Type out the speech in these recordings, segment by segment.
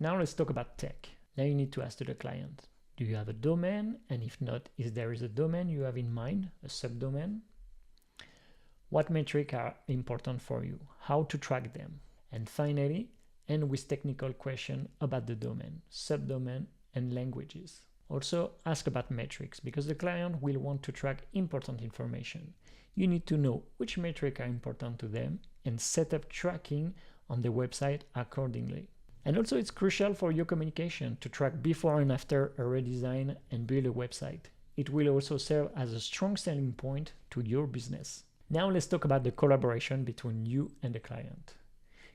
Now let's talk about tech. Now you need to ask to the client, do you have a domain? And if not, is there a domain you have in mind, a subdomain? What metrics are important for you? How to track them? And finally, end with technical questions about the domain, subdomain, and languages. Also, ask about metrics because the client will want to track important information. You need to know which metrics are important to them and set up tracking on the website accordingly. And also, it's crucial for your communication to track before and after a redesign and build a website. It will also serve as a strong selling point to your business. Now let's talk about the collaboration between you and the client.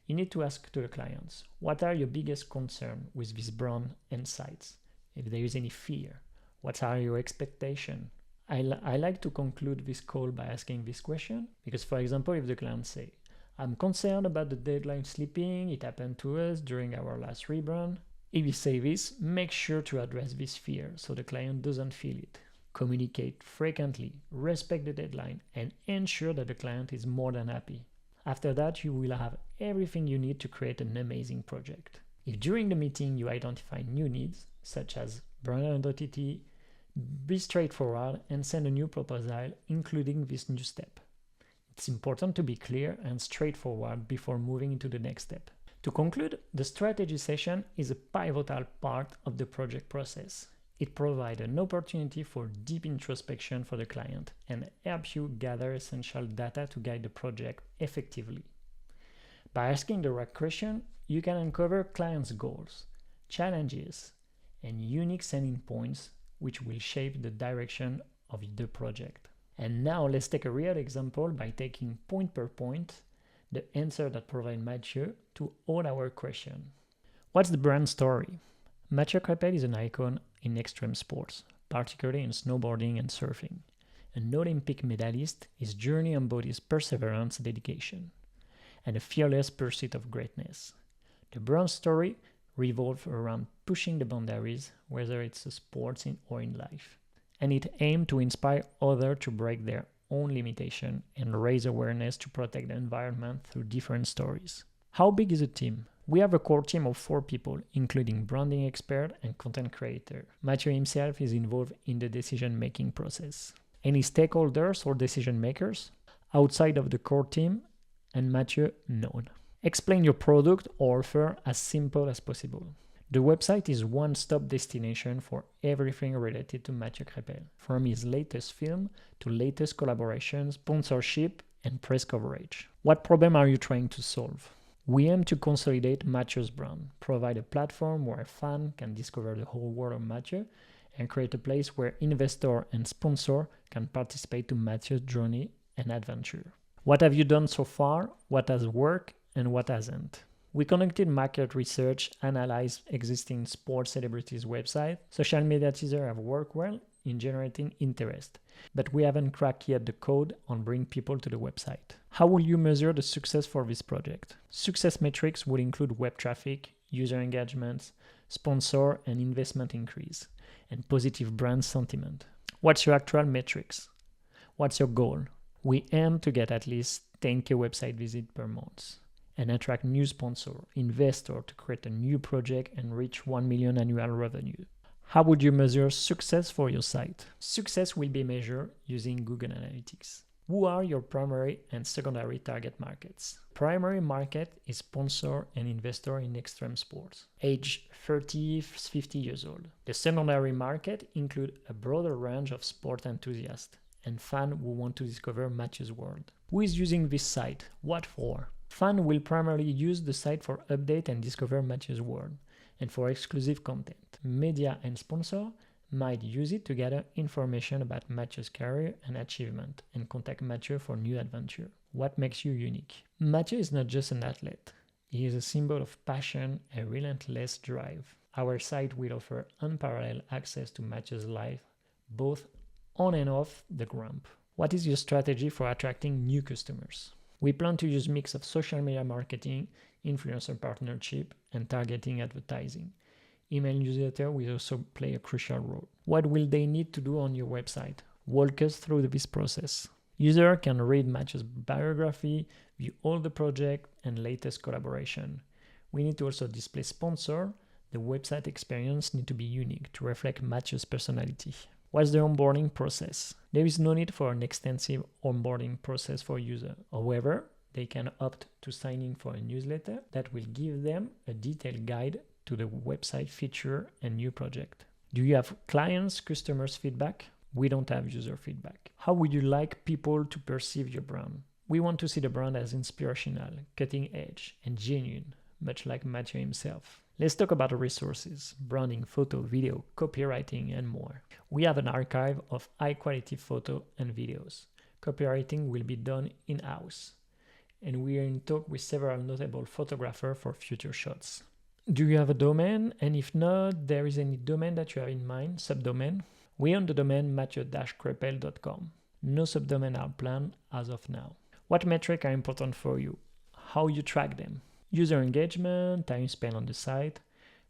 You need to ask to the clients, what are your biggest concerns with this brand and sites? If there is any fear, what are your expectations? I like to conclude this call by asking this question because, for example, if the client say, I'm concerned about the deadline slipping, it happened to us during our last rebrand. If you say this, make sure to address this fear so the client doesn't feel it. Communicate frequently, respect the deadline, and ensure that the client is more than happy. After that, you will have everything you need to create an amazing project. If during the meeting you identify new needs, such as brand identity, be straightforward and send a new proposal, including this new step. It's important to be clear and straightforward before moving into the next step. To conclude, the strategy session is a pivotal part of the project process. It provides an opportunity for deep introspection for the client and helps you gather essential data to guide the project effectively. By asking the right question, you can uncover clients' goals, challenges, and unique selling points which will shape the direction of the project. And now let's take a real example by taking point per point the answer that provided Mathieu to all our questions. What's the brand story? Mathieu Crépel is an icon in extreme sports, particularly in snowboarding and surfing. An Olympic medalist, his journey embodies perseverance, dedication, and a fearless pursuit of greatness. The brand story revolves around pushing the boundaries, whether it's a sports or in life. And it aims to inspire others to break their own limitation and raise awareness to protect the environment through different stories. How big is the team? We have a core team of 4 people, including branding expert and content creator. Mathieu himself is involved in the decision-making process. Any stakeholders or decision makers outside of the core team and Mathieu none. Explain your product or offer as simple as possible. The website is one-stop destination for everything related to Mathieu Crépel, from his latest film to latest collaborations, sponsorship, and press coverage. What problem are you trying to solve? We aim to consolidate Mathieu's brand, provide a platform where fans can discover the whole world of Mathieu, and create a place where investors and sponsors can participate to Mathieu's journey and adventure. What have you done so far? What has worked and what hasn't? We conducted market research, analyzed existing sports celebrities' websites. Social media teasers have worked well in generating interest, but we haven't cracked yet the code on bringing people to the website. How will you measure the success for this project? Success metrics will include web traffic, user engagements, sponsor and investment increase, and positive brand sentiment. What's your actual metrics? What's your goal? We aim to get at least 10K website visits per month and attract new sponsor, investor to create a new project and reach 1 million annual revenue. How would you measure success for your site? Success will be measured using Google Analytics. Who are your primary and secondary target markets? Primary market is sponsor and investor in extreme sports, age 30-50 years old. The secondary market include a broader range of sport enthusiasts and fans who want to discover Mathieu's world. Who is using this site? What for? Fans will primarily use the site for update and discover Mathieu's world, and for exclusive content. Media and sponsor might use it to gather information about Mathieu's career and achievement and contact Mathieu for new adventure. What makes you unique? Mathieu is not just an athlete. He is a symbol of passion and relentless drive. Our site will offer unparalleled access to Mathieu's life, both on and off the ramp. What is your strategy for attracting new customers? We plan to use a mix of social media marketing, influencer partnership, and targeting advertising. Email newsletter will also play a crucial role. What will they need to do on your website? Walk us through this process. User can read Mathieu's biography, view all the project and latest collaboration. We need to also display sponsor the website experience needs to be unique to reflect Matthew's personality. What's the onboarding process? There is no need for an extensive onboarding process for users. However, they can opt to sign in for a newsletter that will give them a detailed guide to the website feature and new project. Do you have clients, customers feedback? We don't have user feedback. How would you like people to perceive your brand? We want to see the brand as inspirational, cutting edge, and genuine, much like Matthew himself. Let's talk about resources, branding, photo, video, copywriting, and more. We have an archive of high-quality photo and videos. Copywriting will be done in-house, and we are in talk with several notable photographers for future shots. Do you have a domain? And if not, there is any domain that you have in mind, subdomain? We own the domain matthew-krepel.com. No subdomain are planned as of now. What metrics are important for you? How you track them? User engagement, time spent on the site.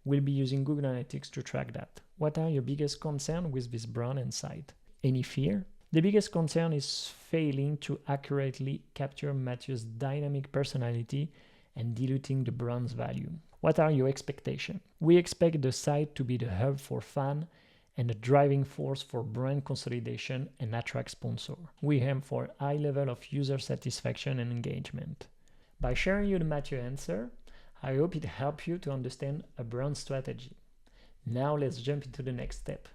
We'll be using Google Analytics to track that. What are your biggest concerns with this brand and site? Any fear? The biggest concern is failing to accurately capture Matthew's dynamic personality and diluting the brand's value. What are your expectations? We expect the site to be the hub for fans and a driving force for brand consolidation and attract sponsors. We aim for a high level of user satisfaction and engagement. By sharing you the Matthew answer, I hope it helped you to understand a brand strategy. Now let's jump into the next step.